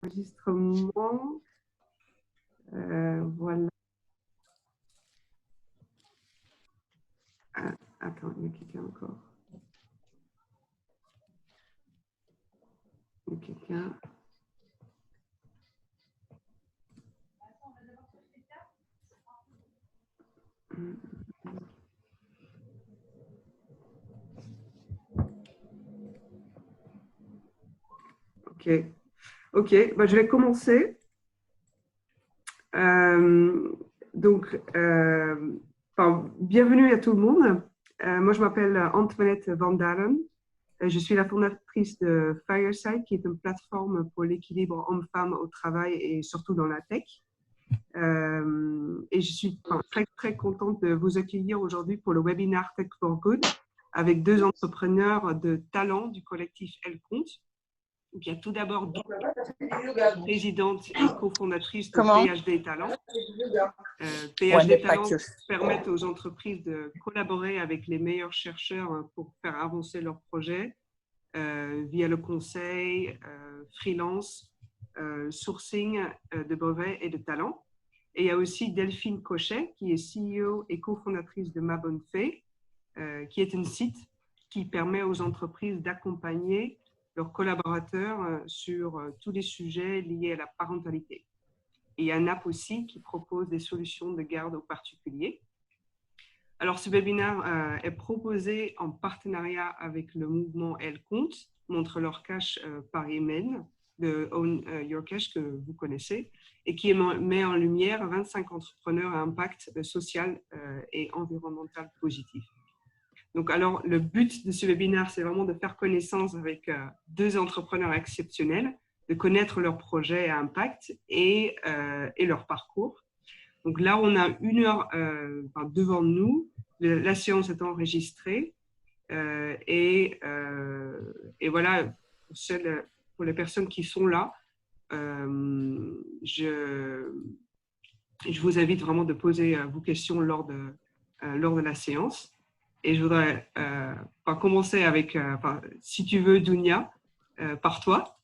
Enregistrement. Voilà. Ah, attends, il y a quelqu'un encore. Il y a quelqu'un. Ok. Ok, bah, je vais commencer. Donc, bienvenue à tout le monde. Moi, je m'appelle Antoinette Van Dalen. Je suis la fondatrice de Fireside, qui est une plateforme pour l'équilibre homme-femme au travail et surtout dans la tech. Et je suis très, très contente de vous accueillir aujourd'hui pour le webinaire Tech for Good avec deux entrepreneurs de talent du collectif Elle Compte. Donc, il y a tout d'abord présidente et cofondatrice de PhD Talent. PhD Talent permettent aux entreprises de collaborer avec les meilleurs chercheurs pour faire avancer leurs projets via le conseil, freelance, sourcing de brevets et de talents. Et il y a aussi Delphine Cochet, qui est CEO et cofondatrice de Ma Bonne Fée, qui est un site qui permet aux entreprises d'accompagner leurs collaborateurs sur tous les sujets liés à la parentalité. Et il y a une app aussi qui propose des solutions de garde aux particuliers. Alors, ce webinaire est proposé en partenariat avec le mouvement Elle Compte, Montre leur cash par email, de Own Your Cash que vous connaissez, et qui met en lumière 25 entrepreneurs à impact social et environnemental positif. Donc, alors, le but de ce webinaire, c'est vraiment de faire connaissance avec deux entrepreneurs exceptionnels, de connaître leurs projets à impact et leur parcours. Donc là, on a 1 heure devant nous. La séance est enregistrée. Et voilà, pour les personnes qui sont là, je vous invite vraiment de poser vos questions lors de la séance. Et je voudrais commencer avec, si tu veux, Dounia, par toi.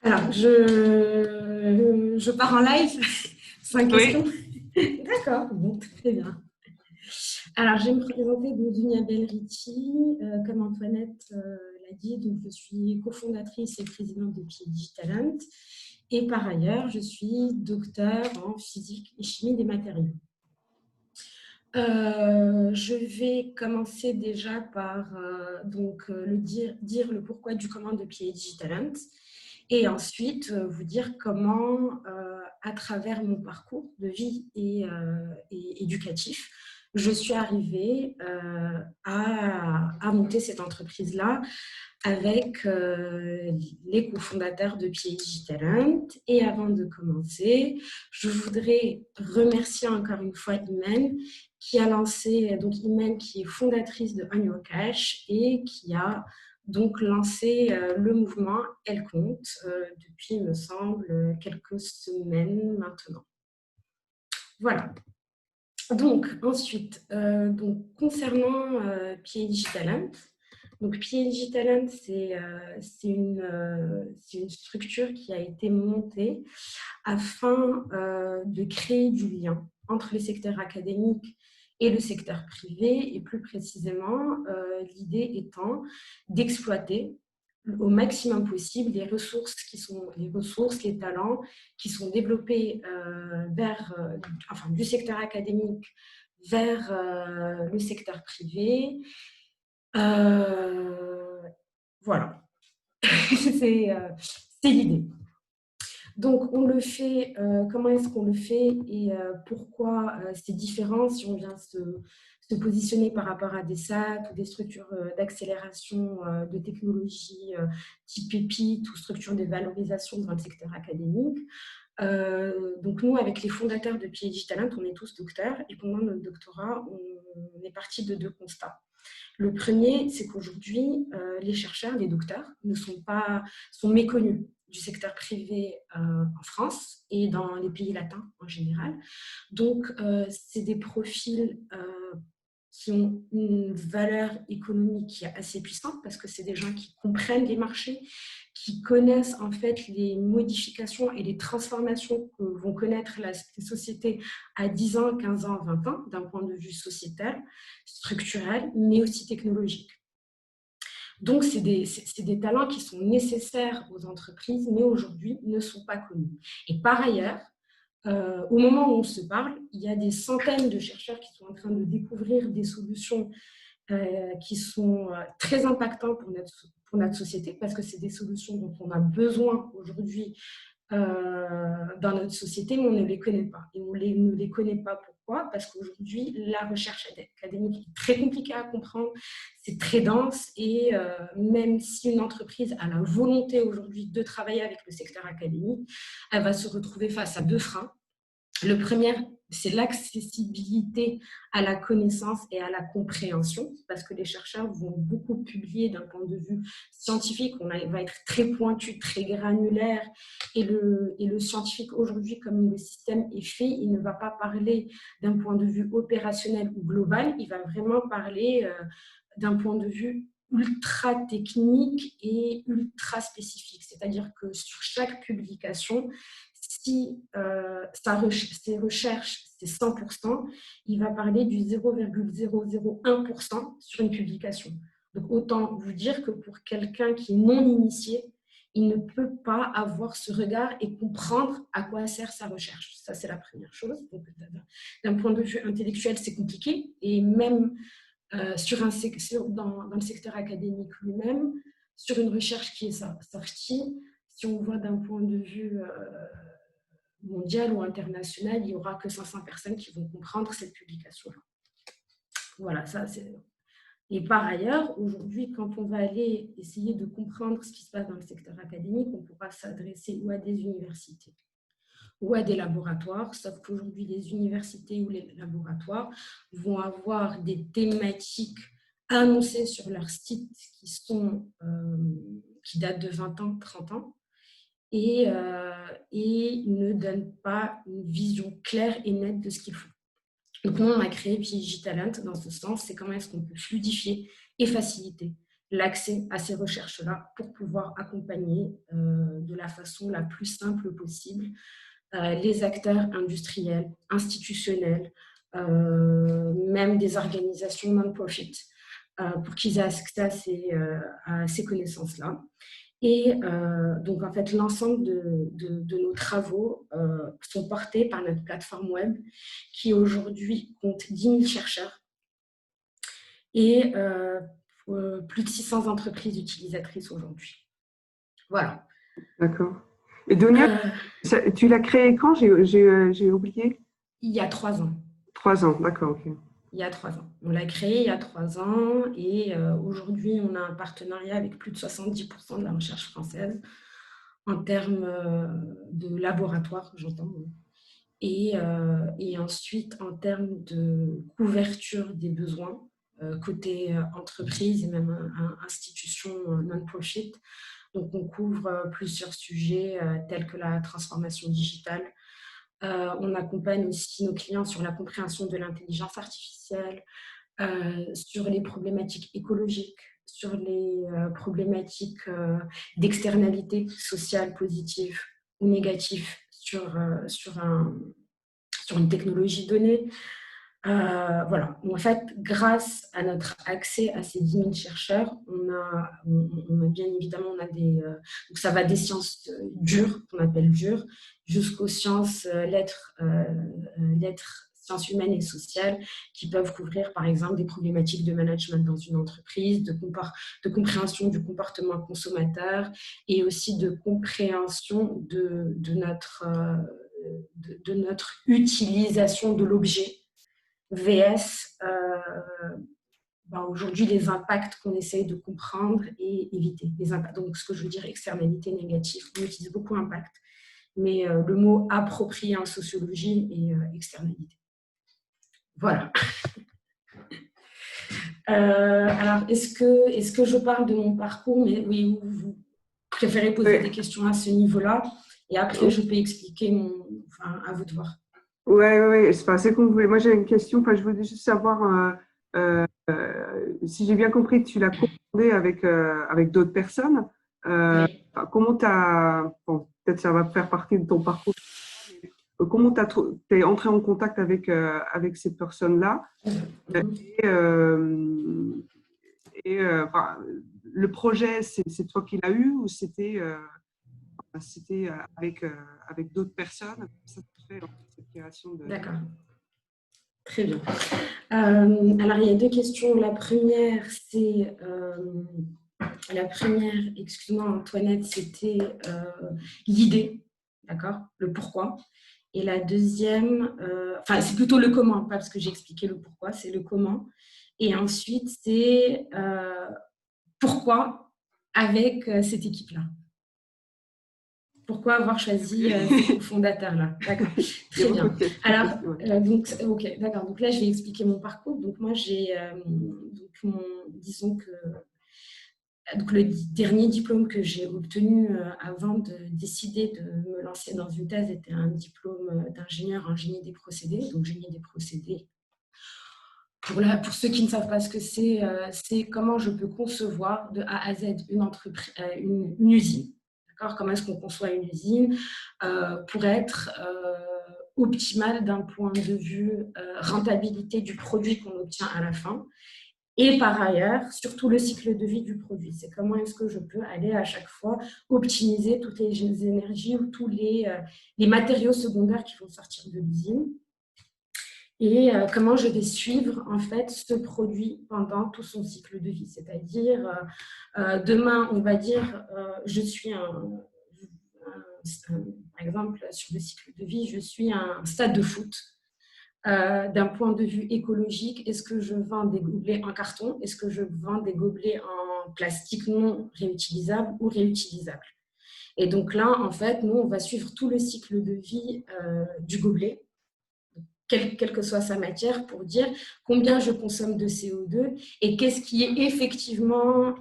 Alors, je pars en live, 5 questions. Oui. D'accord, bon, très bien. Alors, je vais me présenter, Dounia Belriti, comme Antoinette l'a dit, donc je suis cofondatrice et présidente de PhD Talent. Et par ailleurs, je suis docteur en physique et chimie des matériaux. Je vais commencer déjà par dire le pourquoi du comment de PhD Talent et ensuite vous dire comment, à travers mon parcours de vie et éducatif, je suis arrivée à monter cette entreprise-là avec les cofondateurs de PhD Talent. Et avant de commencer, je voudrais remercier encore une fois Imen qui a lancé, donc Imen qui est fondatrice de Own Your Cash et qui a donc lancé le mouvement Elle Compte depuis, il me semble, quelques semaines maintenant. Voilà. Donc, ensuite, concernant PhD Talent, donc PhD Talent, c'est une structure qui a été montée afin de créer du lien entre le secteur académique et le secteur privé, et plus précisément, l'idée étant d'exploiter au maximum possible les ressources, les talents qui sont développés du secteur académique vers le secteur privé. Voilà, c'est l'idée. Donc, on le fait, comment est-ce qu'on le fait et pourquoi c'est différent si on vient se positionner par rapport à des SAT ou des structures d'accélération de technologie type PEPIT ou structures de valorisation dans le secteur académique. Donc, nous, avec les fondateurs de PhD Talent, on est tous docteurs et pendant notre doctorat, on est parti de 2 constats. Le premier, c'est qu'aujourd'hui, les chercheurs, les docteurs, sont méconnus du secteur privé en France et dans les pays latins en général. Donc, c'est des profils qui ont une valeur économique qui est assez puissante parce que c'est des gens qui comprennent les marchés, qui connaissent en fait les modifications et les transformations que vont connaître les sociétés à 10 ans, 15 ans, 20 ans, d'un point de vue sociétal, structurel, mais aussi technologique. Donc, c'est des talents qui sont nécessaires aux entreprises, mais aujourd'hui ne sont pas connus. Et par ailleurs, au moment où on se parle, il y a des centaines de chercheurs qui sont en train de découvrir des solutions qui sont très impactantes pour notre société, parce que c'est des solutions dont on a besoin aujourd'hui dans notre société, mais on ne les connaît pas. Et on ne les connaît pas pourquoi? Parce qu'aujourd'hui, la recherche académique est très compliquée à comprendre, c'est très dense, et même si une entreprise a la volonté aujourd'hui de travailler avec le secteur académique, elle va se retrouver face à deux freins. Le premier, c'est l'accessibilité à la connaissance et à la compréhension, parce que les chercheurs vont beaucoup publier d'un point de vue scientifique. On va être très pointu, très granulaire, et le scientifique aujourd'hui, comme le système est fait, il ne va pas parler d'un point de vue opérationnel ou global, il va vraiment parler d'un point de vue ultra technique et ultra spécifique. C'est-à-dire que sur chaque publication, si ses recherches, c'est 100%, il va parler du 0,001% sur une publication. Donc, autant vous dire que pour quelqu'un qui est non initié, il ne peut pas avoir ce regard et comprendre à quoi sert sa recherche. Ça, c'est la première chose. Donc, d'un point de vue intellectuel, c'est compliqué. Et même dans le secteur académique lui-même, sur une recherche qui est sortie, si on voit d'un point de vue mondial ou international, il n'y aura que 500 personnes qui vont comprendre cette publication-là. Voilà, ça c'est... Et par ailleurs, aujourd'hui, quand on va aller essayer de comprendre ce qui se passe dans le secteur académique, on pourra s'adresser ou à des universités ou à des laboratoires, sauf qu'aujourd'hui, les universités ou les laboratoires vont avoir des thématiques annoncées sur leur site qui datent de 20 ans, 30 ans, et ne donnent pas une vision claire et nette de ce qu'il faut. Donc, nous, on a créé PhD Talent dans ce sens, c'est comment est-ce qu'on peut fluidifier et faciliter l'accès à ces recherches-là pour pouvoir accompagner de la façon la plus simple possible les acteurs industriels, institutionnels, même des organisations non-profit, pour qu'ils aient accès à ces connaissances-là. Et donc, en fait, l'ensemble de nos travaux sont portés par notre plateforme web qui aujourd'hui compte 10 000 chercheurs et plus de 600 entreprises utilisatrices aujourd'hui. Voilà. D'accord. Et Donia, tu l'as créé quand? J'ai oublié. Il y a 3 ans. 3 ans, d'accord. Okay. Il y a 3 ans. On l'a créé il y a 3 ans et aujourd'hui, on a un partenariat avec plus de 70% de la recherche française en termes de laboratoire, j'entends. Et ensuite, en termes de couverture des besoins, côté entreprise et même institution non-profit. Donc, on couvre plusieurs sujets tels que la transformation digitale. On accompagne aussi nos clients sur la compréhension de l'intelligence artificielle, sur les problématiques écologiques, sur les problématiques d'externalité sociale positive ou négative sur une technologie donnée. Voilà. En fait, grâce à notre accès à ces 10 000 chercheurs, on a bien évidemment, donc ça va des sciences dures, qu'on appelle dures, jusqu'aux sciences lettres, sciences humaines et sociales, qui peuvent couvrir, par exemple, des problématiques de management dans une entreprise, de compréhension du comportement consommateur et aussi de compréhension de notre utilisation de l'objet VS, aujourd'hui, les impacts qu'on essaye de comprendre et éviter. Donc, ce que je veux dire, externalité négative, on utilise beaucoup impact, mais le mot approprié en sociologie est externalité. Voilà. Alors, est-ce que je parle de mon parcours? Mais oui, vous préférez poser des questions à ce niveau-là, et après, je peux expliquer à vous de voir. Oui, c'est comme vous voulez. Moi, j'ai une question. Je voulais juste savoir Si j'ai bien compris, tu l'as cofondé avec d'autres personnes. Oui. Comment bon, peut-être ça va faire partie de ton parcours, comment tu es entré en contact avec ces personnes-là Mhm. et, enfin, le projet, c'est toi qui l'as eu ou c'était avec d'autres personnes? Ça te fait cette création de… D'accord, très bien. Alors, il y a deux questions. La première, excuse-moi Antoinette, c'était l'idée, d'accord, le pourquoi. Et la deuxième, enfin, c'est plutôt le comment, pas parce que j'ai expliqué le pourquoi, c'est le comment. Et ensuite, c'est pourquoi avec cette équipe-là. Pourquoi avoir choisi ces cofondateurs-là? D'accord, Il y a très beaucoup bien. de questions. Alors, Ouais. donc, ok, d'accord. Donc là, je vais expliquer mon parcours. Donc moi, disons que donc le dernier diplôme que j'ai obtenu avant de décider de me lancer dans une thèse était un diplôme d'ingénieur en génie des procédés. Donc génie des procédés, pour ceux qui ne savent pas ce que c'est comment je peux concevoir de A à Z une usine. Comment est-ce qu'on conçoit une usine pour être optimale d'un point de vue rentabilité du produit qu'on obtient à la fin. Et par ailleurs, surtout le cycle de vie du produit. C'est comment est-ce que je peux aller à chaque fois optimiser toutes les énergies ou tous les matériaux secondaires qui vont sortir de l'usine. Et comment je vais suivre en fait ce produit pendant tout son cycle de vie. C'est-à-dire, demain, on va dire, je suis par exemple, sur le cycle de vie, je suis un stade de foot. D'un point de vue écologique, est-ce que je vends des gobelets en carton? Est-ce que je vends des gobelets en plastique non réutilisable ou réutilisable? Et donc là, en fait, nous, on va suivre tout le cycle de vie du gobelet, quelle que soit sa matière, pour dire combien je consomme de CO2 et qu'est-ce qui est effectivement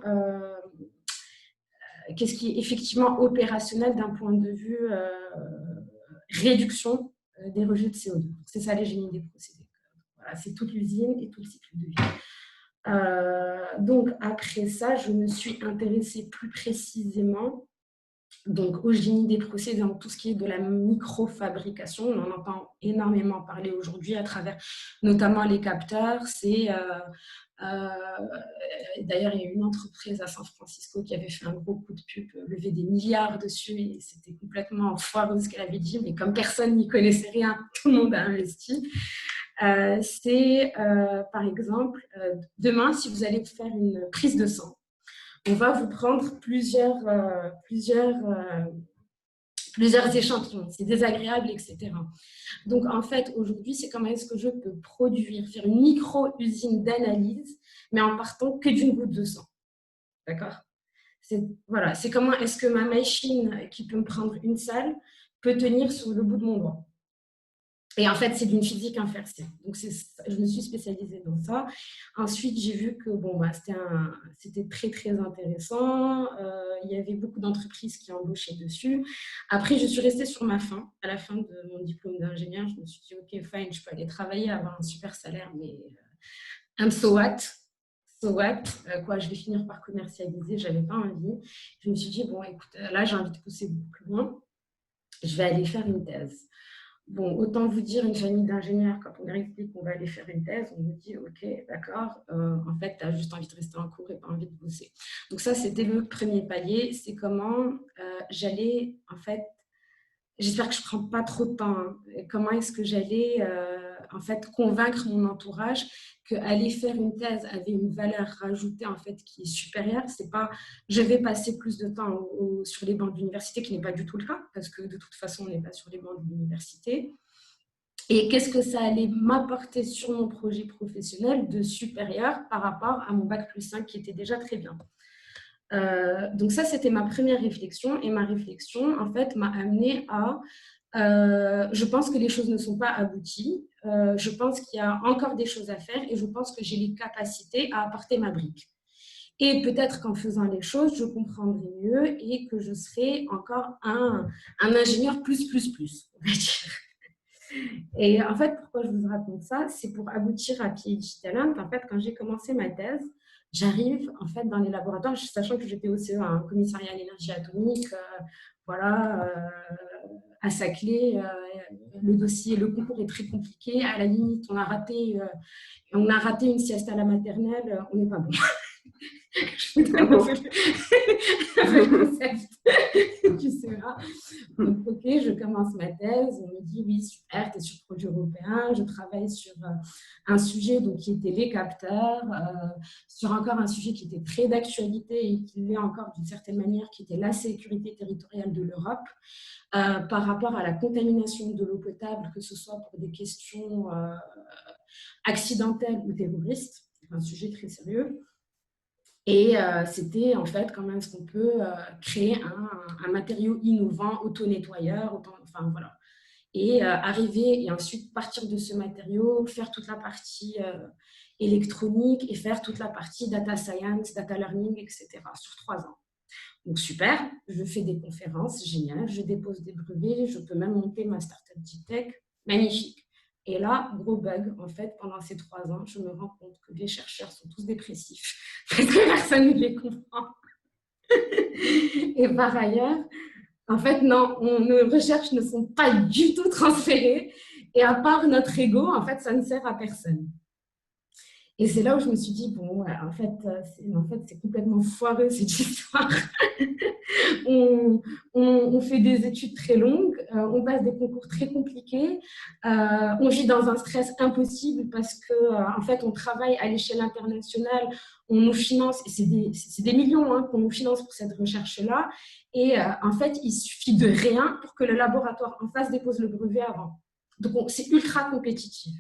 opérationnel d'un point de vue réduction des rejets de CO2. C'est ça les génies des procédés. Voilà, c'est toute l'usine et tout le cycle de vie. Donc après ça, je me suis intéressée plus précisément donc au génie des procédés, dans tout ce qui est de la microfabrication. On en entend énormément parler aujourd'hui à travers notamment les capteurs. D'ailleurs, il y a une entreprise à San Francisco qui avait fait un gros coup de pub, levé des milliards dessus, et c'était complètement foireux ce qu'elle avait dit, mais comme personne n'y connaissait rien, tout le monde a investi. Par exemple, demain, si vous allez faire une prise de sang, on va vous prendre plusieurs échantillons. C'est désagréable, etc. Donc, en fait, aujourd'hui, c'est comment est-ce que je peux faire une micro-usine d'analyse, mais en partant que d'une goutte de sang. D'accord? Voilà, c'est comment est-ce que ma machine, qui peut me prendre une salle, peut tenir sur le bout de mon doigt. Et en fait, c'est d'une physique inversée. Donc, je me suis spécialisée dans ça. Ensuite, j'ai vu que c'était très, très intéressant. Il y avait beaucoup d'entreprises qui embauchaient dessus. Après, je suis restée sur ma faim. À la fin de mon diplôme d'ingénieur, je me suis dit, OK, fine, je peux aller travailler, avoir un super salaire, mais and so what? So what? Quoi, je vais finir par commercialiser. Je n'avais pas envie. Je me suis dit, bon, écoute, là, j'ai envie de pousser beaucoup plus loin. Je vais aller faire une thèse. Bon, autant vous dire, une famille d'ingénieurs, quand on leur explique qu'on va aller faire une thèse, on nous dit, OK, d'accord, en fait, tu as juste envie de rester en cours et pas envie de bosser. Donc ça, c'était le premier palier. C'est comment j'allais, en fait, j'espère que je ne prends pas trop de temps, hein, comment est-ce que j'allais, en fait, convaincre mon entourage qu'aller faire une thèse avait une valeur rajoutée, en fait, qui est supérieure. C'est pas, je vais passer plus de temps sur les bancs de l'université, qui n'est pas du tout le cas, parce que de toute façon, on n'est pas sur les bancs de l'université. Et qu'est-ce que ça allait m'apporter sur mon projet professionnel de supérieur par rapport à mon bac+5 qui était déjà très bien. Donc ça, c'était ma première réflexion. Et ma réflexion, en fait, m'a amenée à... je pense que les choses ne sont pas abouties. Je pense qu'il y a encore des choses à faire et je pense que j'ai les capacités à apporter ma brique. Et peut-être qu'en faisant les choses, je comprendrai mieux et que je serai encore un ingénieur plus, on va dire. Et en fait, pourquoi je vous raconte ça? C'est pour aboutir à PhD Talent. En fait, quand j'ai commencé ma thèse, j'arrive en fait dans les laboratoires, sachant que j'étais au CEA, un commissariat à l'énergie atomique, voilà, à Saclay, le dossier, le concours est très compliqué. À la limite, on a raté une sieste à la maternelle, on n'est pas bon. Je vous donne un peu le concept du CEA. Donc, ok, je commence ma thèse, on me dit oui, super, tu es sur projet européen, je travaille sur un sujet donc, qui était les capteurs, sur encore un sujet qui était très d'actualité et qui l'est encore d'une certaine manière, qui était la sécurité territoriale de l'Europe, par rapport à la contamination de l'eau potable, que ce soit pour des questions accidentelles ou terroristes, c'est un sujet très sérieux. Et c'était en fait comment est-ce qu'on peut créer un matériau innovant, auto-nettoyeur, enfin voilà. Et arriver et ensuite partir de ce matériau, faire toute la partie électronique et faire toute la partie data science, data learning, etc. sur 3 ans. Donc super, je fais des conférences, génial, je dépose des brevets, je peux même monter ma startup G-Tech, magnifique. Et là, gros bug, en fait, pendant ces 3 ans, je me rends compte que les chercheurs sont tous dépressifs parce que personne ne les comprend. Et par ailleurs, en fait, non, nos recherches ne sont pas du tout transférées. Et à part notre ego, en fait, ça ne sert à personne. Et c'est là où je me suis dit, bon, ouais, en fait, c'est complètement foireux cette histoire. on fait des études très longues, on passe des concours très compliqués, on vit dans un stress impossible parce que, en fait, on travaille à l'échelle internationale, on nous finance, et c'est des millions qu'on nous finance pour cette recherche-là, et en fait, il suffit de rien pour que le laboratoire en face dépose le brevet avant. Donc, c'est ultra compétitif.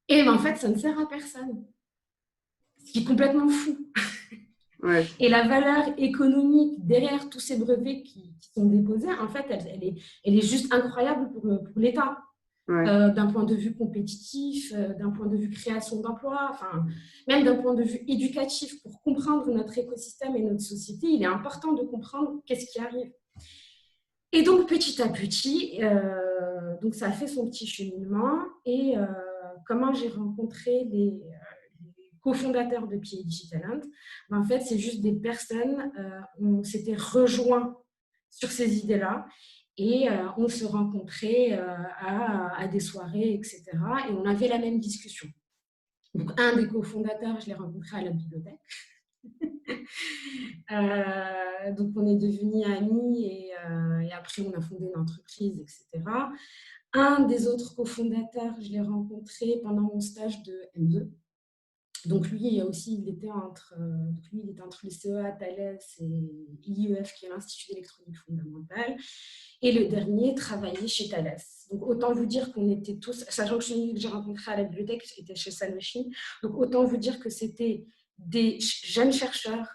Et en fait, ça ne sert à personne. Ce qui est complètement fou. Ouais. Et la valeur économique derrière tous ces brevets qui sont déposés, en fait, elle est juste incroyable pour l'État. Ouais. D'un point de vue compétitif, d'un point de vue création d'emplois, enfin, même d'un point de vue éducatif, pour comprendre notre écosystème et notre société, il est important de comprendre qu'est-ce qui arrive. Et donc, petit à petit, donc ça a fait son petit cheminement. Et comment j'ai rencontré les cofondateurs de PhD Talent, en fait, c'est juste des personnes, on s'était rejoints sur ces idées-là et on se rencontrait à des soirées, etc. Et on avait la même discussion. Donc, un des cofondateurs, je l'ai rencontré à la bibliothèque. Donc, on est devenus amis et après, on a fondé une entreprise, etc. Un des autres cofondateurs, je l'ai rencontré pendant mon stage de M2. Donc lui, il était entre le CEA, Thales et l'IEF, qui est l'Institut d'électronique fondamentale. Et le dernier travaillait chez Thales. Donc autant vous dire qu'on était tous, sachant que celui que j'ai rencontré à la bibliothèque était chez Sanofi, donc autant vous dire que c'était des jeunes chercheurs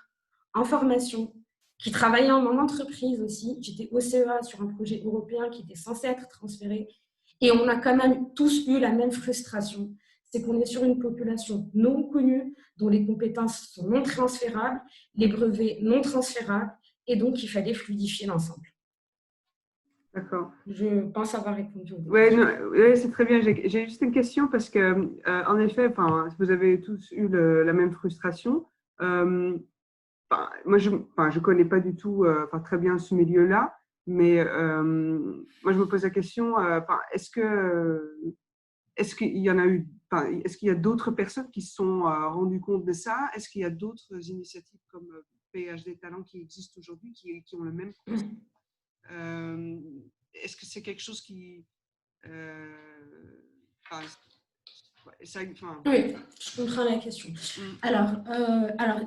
en formation qui travaillaient en entreprise aussi. J'étais au CEA sur un projet européen qui était censé être transféré. Et on a quand même tous eu la même frustration. C'est qu'on est sur une population non connue, dont les compétences sont non transférables, les brevets non transférables, et donc il fallait fluidifier l'ensemble. D'accord. Je pense avoir répondu. Oui, c'est très bien. J'ai juste une question parce que, en effet, vous avez tous eu la même frustration. Moi, je ne connais pas du tout très bien ce milieu-là, mais moi, je me pose la question, est-ce qu'il y en a eu, est-ce qu'il y a d'autres personnes qui se sont rendues compte de ça? Est-ce qu'il y a d'autres initiatives comme PhD Talent qui existent aujourd'hui, qui ont le même concept? Est-ce que c'est quelque chose qui… Oui, je comprends la question. Alors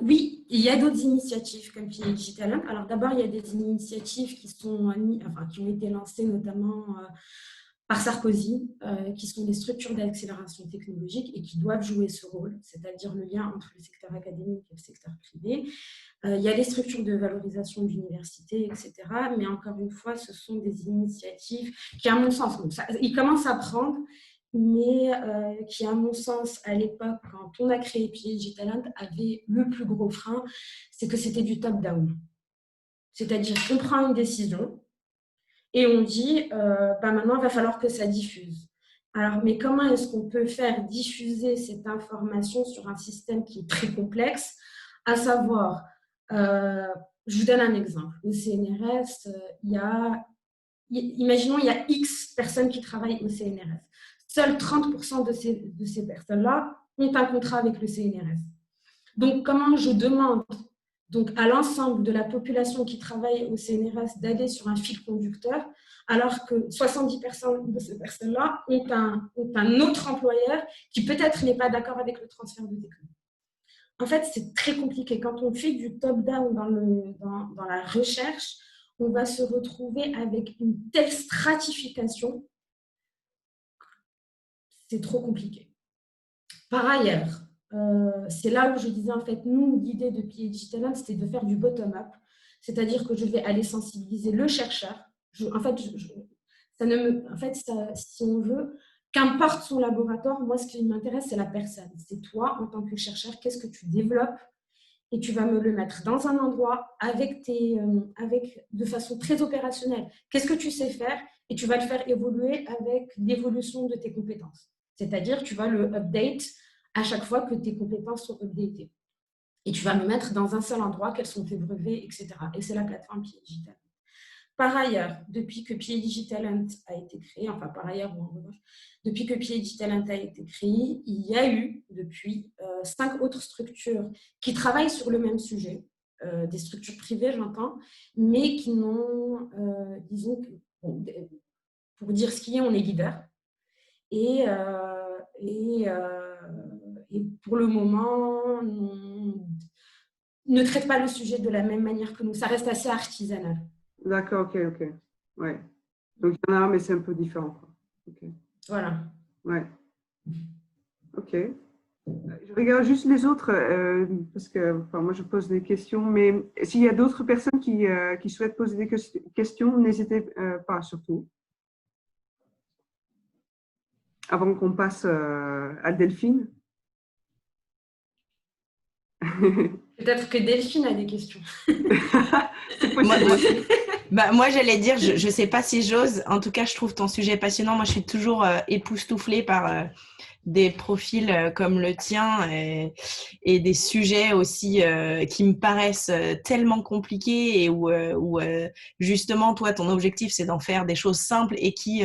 oui, il y a d'autres initiatives comme PhD Talent. Alors d'abord, il y a des initiatives qui ont été lancées notamment par Sarkozy, qui sont des structures d'accélération technologique et qui doivent jouer ce rôle, c'est-à-dire le lien entre le secteur académique et le secteur privé. Il y a les structures de valorisation d'université, etc. Mais encore une fois, ce sont des initiatives qui, à mon sens, ils commencent à prendre, mais qui, à mon sens, à l'époque, quand on a créé PhD Talent, avait le plus gros frein, c'est que c'était du top-down. C'est-à-dire qu'on prend une décision, et on dit, maintenant, il va falloir que ça diffuse. Alors, mais comment est-ce qu'on peut faire diffuser cette information sur un système qui est très complexe, à savoir, je vous donne un exemple. Au CNRS, imaginons, il y a X personnes qui travaillent au CNRS. Seuls 30% de ces personnes-là ont un contrat avec le CNRS. Donc, comment je demande donc, à l'ensemble de la population qui travaille au CNRS d'aller sur un fil conducteur, alors que 70% de ces personnes-là ont un autre employeur qui peut-être n'est pas d'accord avec le transfert de techno. En fait, c'est très compliqué. Quand on fait du top-down dans la recherche, on va se retrouver avec une telle stratification, c'est trop compliqué. Par ailleurs, c'est là où je disais, en fait, nous, l'idée de PhD Talent, c'était de faire du bottom-up, c'est-à-dire que je vais aller sensibiliser le chercheur. Si on veut, qu'importe son laboratoire, moi, ce qui m'intéresse, c'est la personne. C'est toi, en tant que chercheur, qu'est-ce que tu développes et tu vas me le mettre dans un endroit de façon très opérationnelle. Qu'est-ce que tu sais faire et tu vas le faire évoluer avec l'évolution de tes compétences. C'est-à-dire, tu vas le update à chaque fois que tes compétences sont updatées. Et tu vas me mettre dans un seul endroit, quels sont tes brevets, etc. Et c'est la plateforme PhD Talent. Par ailleurs, depuis que PhD Talent a été créé, enfin par ailleurs, depuis que PhD Talent a été créé, il y a eu depuis 5 autres structures qui travaillent sur le même sujet, des structures privées, j'entends, mais qui n'ont, disons, pour dire ce qui est, on est leader. Et pour le moment, ne traite pas le sujet de la même manière que nous. Ça reste assez artisanal. D'accord, ok. Ouais. Donc, il y en a un, mais c'est un peu différent, quoi. Okay. Voilà. Ouais. Ok. Je regarde juste les autres, parce que moi, je pose des questions, mais s'il y a d'autres personnes qui souhaitent poser des questions, n'hésitez pas, surtout. Avant qu'on passe à Delphine. Peut-être que Delphine a des questions. C'est possible aussi. Moi, j'allais dire, je ne sais pas si j'ose. En tout cas, je trouve ton sujet passionnant. Moi, je suis toujours époustouflée par des profils comme le tien et des sujets aussi qui me paraissent tellement compliqués et où justement, toi, ton objectif, c'est d'en faire des choses simples et qui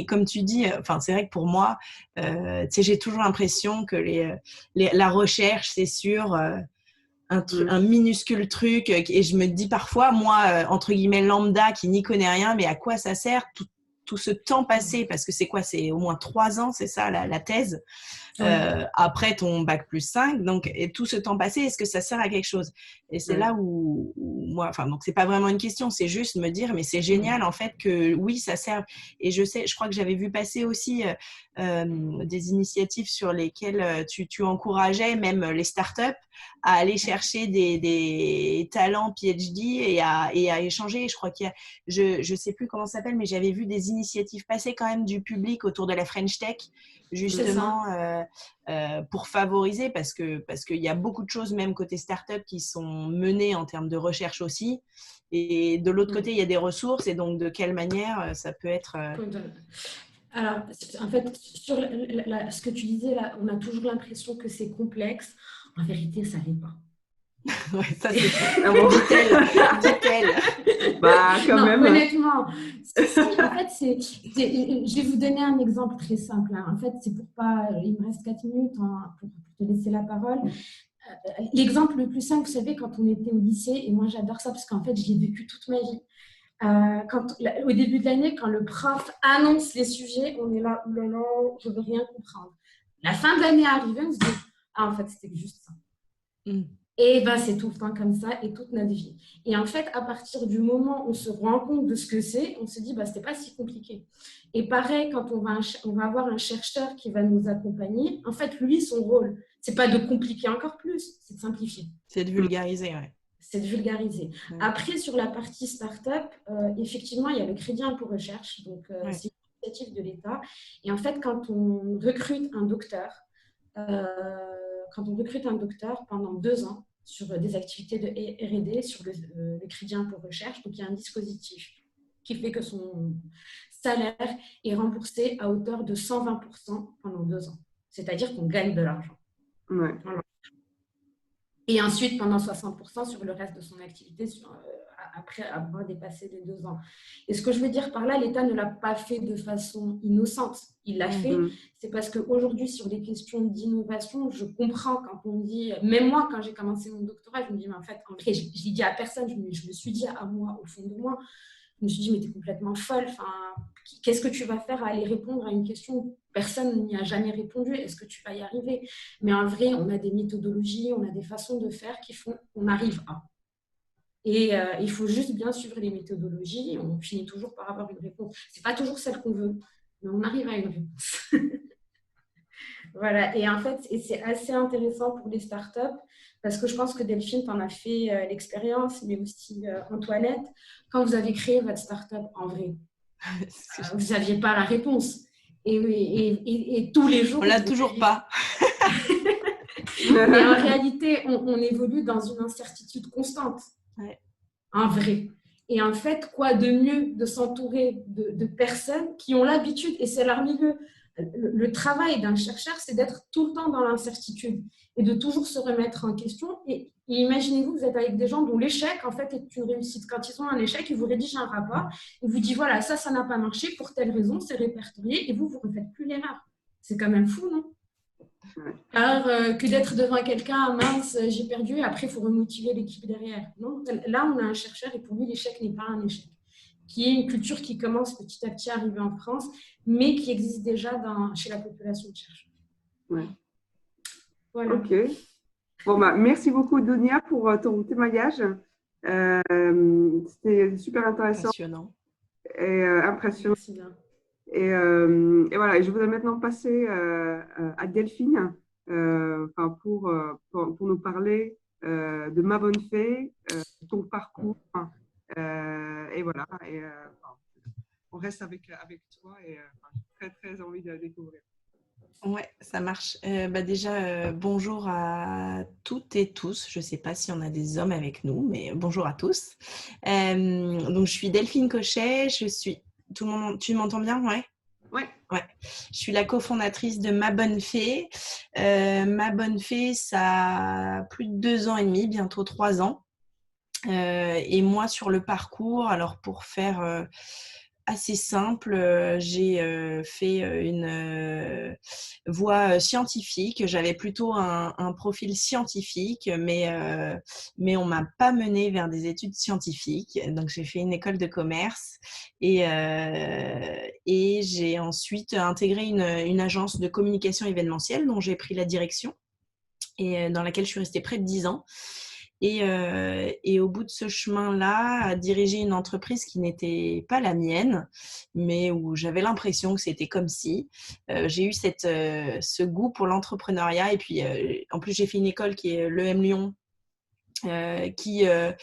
comme tu dis, enfin, c'est vrai que pour moi, tu sais, j'ai toujours l'impression que la recherche, c'est sûr. Un minuscule truc et je me dis parfois moi entre guillemets lambda qui n'y connaît rien, mais à quoi ça sert tout ce temps passé, parce que c'est quoi, c'est au moins 3 ans, c'est ça la thèse, après ton bac+5, donc, et tout ce temps passé, est-ce que ça sert à quelque chose? Et c'est là où moi, enfin, donc c'est pas vraiment une question, c'est juste me dire, mais c'est génial en fait que oui, ça sert. Et je crois que j'avais vu passer aussi des initiatives sur lesquelles tu encourageais même les startups à aller chercher des talents PhD et à échanger. Je crois qu'il y a, je sais plus comment ça s'appelle, mais j'avais vu des initiatives passer quand même du public autour de la French Tech, justement pour favoriser, parce qu'il y a beaucoup de choses même côté start-up qui sont menées en termes de recherche aussi, et de l'autre côté il y a des ressources, et donc de quelle manière ça peut être Alors, en fait, sur ce que tu disais là, on a toujours l'impression que c'est complexe. En vérité, ça l'est pas. Ouais, ça c'est dit-elle. Bah, quand même. Honnêtement, en fait, je vais vous donner un exemple très simple. En fait, c'est pour pas. Il me reste 4 minutes pour te laisser la parole. L'exemple le plus simple, vous savez, quand on était au lycée, et moi j'adore ça parce qu'en fait, je l'ai vécu toute ma vie. Au début de l'année, quand le prof annonce les sujets, on est là, non, je ne veux rien comprendre. La fin de l'année arrive, on se dit, en fait, c'était juste ça. Et c'est tout le temps comme ça et toute notre vie. Et en fait, à partir du moment où on se rend compte de ce que c'est, on se dit, ce n'est pas si compliqué. Et pareil, quand on va avoir un chercheur qui va nous accompagner, en fait, lui, son rôle, ce n'est pas de compliquer encore plus, c'est de simplifier. C'est de vulgariser, ouais. C'est de vulgariser. Après, sur la partie start-up, effectivement, il y a le crédit impôt recherche. Donc, c'est une initiative de l'État. Et en fait, quand on recrute un docteur pendant 2 ans sur des activités de R&D, sur le crédit impôt recherche, donc il y a un dispositif qui fait que son salaire est remboursé à hauteur de 120% pendant 2 ans. C'est-à-dire qu'on gagne de l'argent. Ouais. Et ensuite, pendant 60% sur le reste de son activité, après avoir dépassé les 2 ans. Et ce que je veux dire par là, l'État ne l'a pas fait de façon innocente. Il l'a fait, c'est parce qu'aujourd'hui, sur des questions d'innovation, je comprends quand on dit, même moi, quand j'ai commencé mon doctorat, je me dis, mais en fait, en vrai, je ne l'ai dit à personne, je me suis dit à moi, au fond de moi, je me suis dit, mais t'es complètement folle. Enfin, qu'est-ce que tu vas faire à aller répondre à une question où personne n'y a jamais répondu? Est-ce que tu vas y arriver? Mais en vrai, on a des méthodologies, on a des façons de faire qui font qu'on arrive à. Et il faut juste bien suivre les méthodologies. On finit toujours par avoir une réponse. Ce n'est pas toujours celle qu'on veut, mais on arrive à une réponse. Voilà. Et en fait, c'est assez intéressant pour les startups parce que je pense que Delphine, tu en as fait l'expérience, mais aussi Antoinette. Quand vous avez créé votre startup, en vrai, vous n'aviez pas la réponse. Et tous les jours... On ne l'a toujours pas. Mais en réalité, on évolue dans une incertitude constante. Ouais. En vrai. Et en fait, quoi de mieux de s'entourer de personnes qui ont l'habitude, et c'est leur milieu. Le travail d'un chercheur, c'est d'être tout le temps dans l'incertitude et de toujours se remettre en question. Et imaginez-vous, vous êtes avec des gens dont l'échec, en fait, est une réussite. Quand ils ont un échec, ils vous rédigent un rapport, ils vous disent, voilà, ça n'a pas marché, pour telle raison, c'est répertorié, et vous ne refaites plus l'erreur. C'est quand même fou, non? Alors que d'être devant quelqu'un, mince, j'ai perdu, après il faut remotiver l'équipe derrière. Non, là, on a un chercheur et pour lui, l'échec n'est pas un échec. Qui est une culture qui commence petit à petit à arriver en France, mais qui existe déjà chez la population de chercheurs. Ouais. Voilà. Ok. Bon, merci beaucoup, Dunia, pour ton témoignage. C'était super intéressant. Impressionnant. Et impressionnant. Merci bien. Et voilà, et je voudrais maintenant passer à Delphine pour nous parler de Ma Bonne Fée, ton parcours. Et voilà, on reste avec toi et j'ai très, très envie de la découvrir. Ouais, ça marche. Déjà, bonjour à toutes et tous. Je ne sais pas si on a des hommes avec nous, mais bonjour à tous. Donc, je suis Delphine Cochet. Tout le monde, tu m'entends bien? Ouais. Ouais. Je suis la cofondatrice de Ma Bonne Fée. Ma Bonne Fée, ça a plus de 2 ans et demi, bientôt 3 ans. Et moi, sur le parcours, alors pour faire assez simple, j'ai fait une voie scientifique. J'avais plutôt un profil scientifique, mais on ne m'a pas menée vers des études scientifiques. Donc, j'ai fait une école de commerce et j'ai ensuite intégré une agence de communication événementielle dont j'ai pris la direction et dans laquelle je suis restée près de 10 ans. Et au bout de ce chemin-là, à diriger une entreprise qui n'était pas la mienne, mais où j'avais l'impression que c'était comme si. J'ai eu ce goût pour l'entrepreneuriat. Et puis, en plus, j'ai fait une école qui est l'EM Lyon, qui a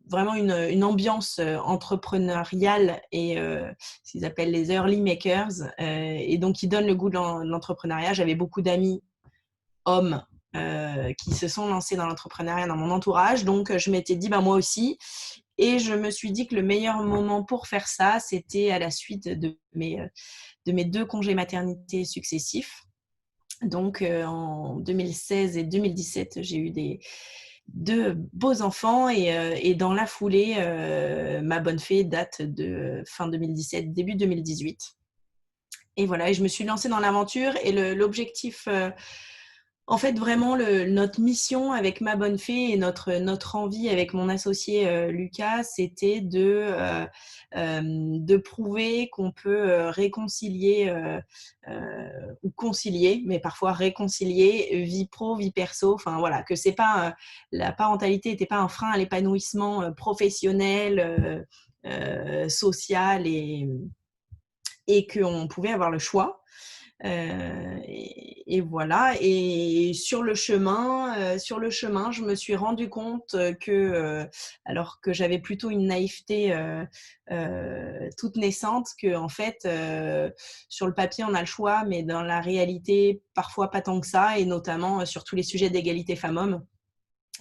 vraiment une ambiance entrepreneuriale et ce qu'ils appellent les early makers. Et donc, qui donne le goût de l'entrepreneuriat. J'avais beaucoup d'amis hommes qui se sont lancés dans l'entrepreneuriat dans mon entourage. Donc, je m'étais dit, moi aussi. Et je me suis dit que le meilleur moment pour faire ça, c'était à la suite de mes 2 congés maternité successifs. Donc, en 2016 et 2017, j'ai eu 2 beaux enfants et dans la foulée, Ma Bonne Fée date de fin 2017, début 2018. Et voilà, et je me suis lancée dans l'aventure et l'objectif... En fait, vraiment, notre mission avec Ma Bonne Fée et notre envie avec mon associé Lucas, c'était de prouver qu'on peut réconcilier ou concilier, mais parfois réconcilier vie pro, vie perso. Enfin voilà, que c'est pas la parentalité n'était pas un frein à l'épanouissement professionnel, social et qu'on pouvait avoir le choix. Et voilà. Et sur le chemin, je me suis rendu compte alors que j'avais plutôt une naïveté toute naissante, que en fait, sur le papier, on a le choix, mais dans la réalité, parfois pas tant que ça, et notamment sur tous les sujets d'égalité femmes-hommes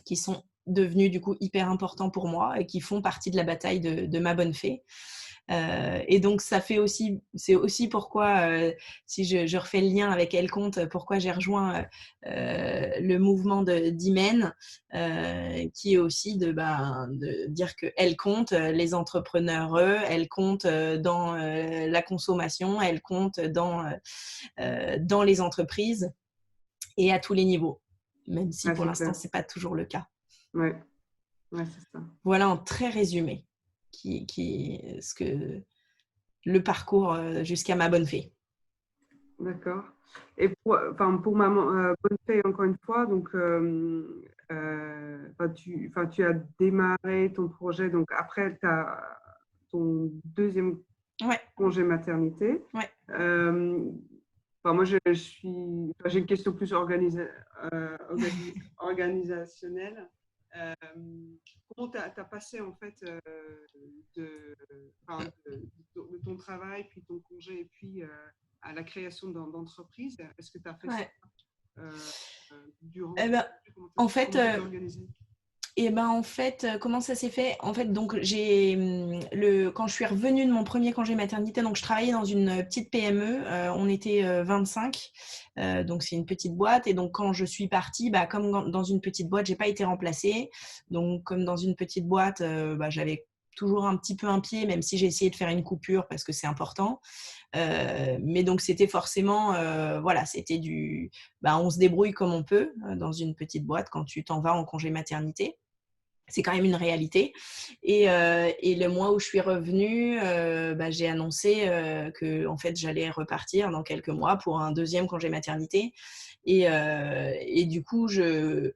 qui sont devenus du coup hyper importants pour moi et qui font partie de la bataille de ma bonne fée. Et donc, c'est aussi pourquoi, si je refais le lien avec Elle compte, pourquoi j'ai rejoint le mouvement d'Imen, qui est aussi de dire que Elle compte, les entrepreneurs, elle compte dans la consommation, elle compte dans les entreprises et à tous les niveaux, même si pour l'instant, ce n'est pas toujours le cas. Ouais, c'est ça. Voilà en très résumé le parcours jusqu'à ma bonne fée. D'accord. Et pour ma bonne fée, encore une fois, donc, tu as démarré ton projet, donc après ton deuxième congé maternité. Ouais. Moi, j'ai une question plus organisationnelle. Comment tu as passé en fait de ton travail, puis ton congé, et puis à la création d'entreprise? Est-ce que tu as fait ça durant en fait, comment ça s'est fait? En fait, donc quand je suis revenue de mon premier congé maternité, donc je travaillais dans une petite PME, on était 25, donc c'est une petite boîte. Et donc quand je suis partie, comme dans une petite boîte, j'ai pas été remplacée. Donc comme dans une petite boîte, j'avais toujours un petit peu un pied, même si j'ai essayé de faire une coupure parce que c'est important. Mais donc c'était forcément, c'était on se débrouille comme on peut dans une petite boîte quand tu t'en vas en congé maternité. C'est quand même une réalité. Et le mois où je suis revenue, j'ai annoncé que en fait, j'allais repartir dans quelques mois pour un deuxième congé maternité. Et du coup, je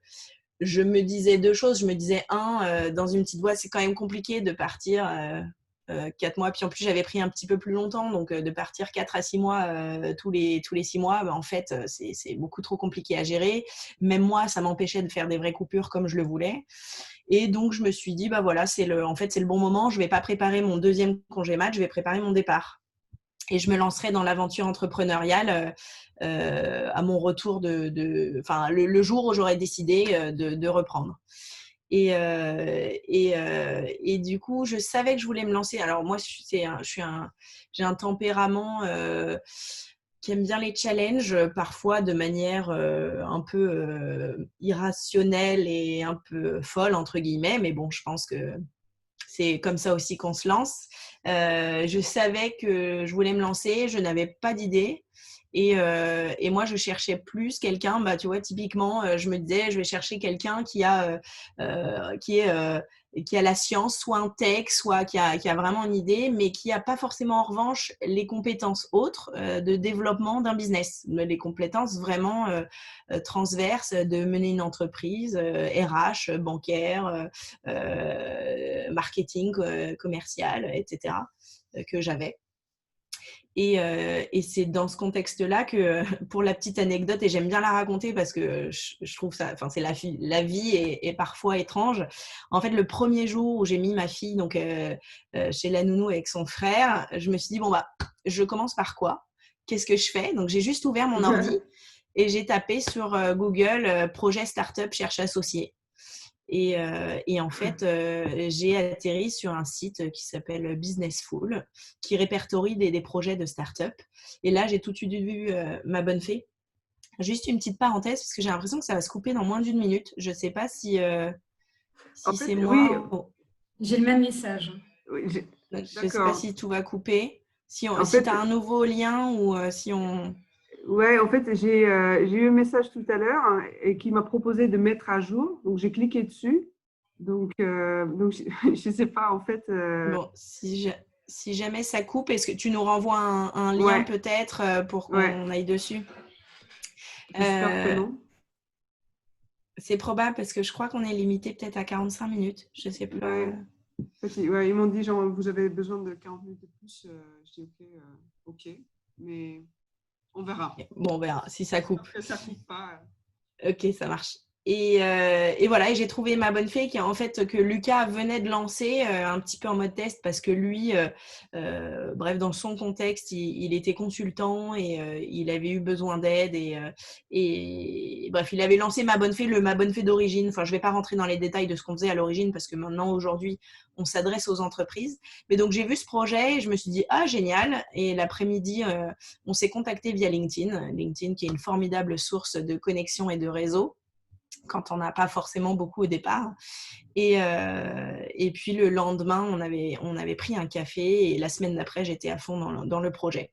me disais deux choses. Je me disais, dans une petite boîte, c'est quand même compliqué de partir 4 mois. Puis en plus, j'avais pris un petit peu plus longtemps. Donc, de partir 4 à 6 mois tous les 6 mois, en fait, c'est beaucoup trop compliqué à gérer. Même moi, ça m'empêchait de faire des vraies coupures comme je le voulais. Et donc, je me suis dit, c'est le bon moment. Je ne vais pas préparer mon deuxième congé mat, je vais préparer mon départ. Et je me lancerai dans l'aventure entrepreneuriale à mon retour le jour où j'aurai décidé de reprendre. Et du coup, je savais que je voulais me lancer. Alors moi, j'ai un tempérament qui aime bien les challenges, parfois de manière un peu irrationnelle et un peu folle, entre guillemets. Mais bon, je pense que c'est comme ça aussi qu'on se lance. Je savais que je voulais me lancer, je n'avais pas d'idée. Et moi, je cherchais plus quelqu'un, tu vois, typiquement, je me disais, je vais chercher quelqu'un qui a la science, soit un tech, soit qui a vraiment une idée, mais qui n'a pas forcément en revanche les compétences autres de développement d'un business, les compétences vraiment transverses de mener une entreprise, RH, bancaire, marketing, commercial, etc., que j'avais. Et c'est dans ce contexte-là que, pour la petite anecdote, et j'aime bien la raconter parce que je trouve ça, c'est la vie est parfois étrange. En fait, le premier jour où j'ai mis ma fille donc chez la nounou avec son frère, je me suis dit je commence par quoi? Qu'est-ce que je fais? Donc j'ai juste ouvert mon ordi et j'ai tapé sur Google projet startup cherche associé. Et en fait, j'ai atterri sur un site qui s'appelle Businessful, qui répertorie des projets de start-up. Et là, j'ai tout de suite vu ma bonne fée. Juste une petite parenthèse, parce que j'ai l'impression que ça va se couper dans moins d'une minute. Je ne sais pas si c'est moi. Oui. J'ai le même message. Oui, je ne sais pas si tout va couper. Si tu as un nouveau lien ou si on… Ouais, en fait, j'ai eu un message tout à l'heure et qui m'a proposé de mettre à jour. Donc, j'ai cliqué dessus. Donc je ne sais pas, en fait. Bon, si jamais ça coupe, est-ce que tu nous renvoies un lien peut-être pour qu'on aille dessus? J'espère que non. C'est probable parce que je crois qu'on est limité peut-être à 45 minutes. Je ne sais pas. Ouais, ils m'ont dit, genre, vous avez besoin de 40 minutes de plus. Je dis, ok. Mais… on verra. Bon, on verra si ça coupe. Que ça coupe pas. Ok, ça marche. Et voilà, et j'ai trouvé Ma Bonne Fée en fait que Lucas venait de lancer un petit peu en mode test parce que lui, bref, dans son contexte, il était consultant et il avait eu besoin d'aide et bref, il avait lancé Ma Bonne Fée, le Ma Bonne Fée d'origine. Enfin, je vais pas rentrer dans les détails de ce qu'on faisait à l'origine parce que maintenant, aujourd'hui, on s'adresse aux entreprises. Mais donc, j'ai vu ce projet et je me suis dit, ah, génial. Et l'après-midi, on s'est contacté via LinkedIn. LinkedIn qui est une formidable source de connexion et de réseau quand on n'a pas forcément beaucoup au départ. Et puis le lendemain, on avait pris un café et la semaine d'après, j'étais à fond dans le projet.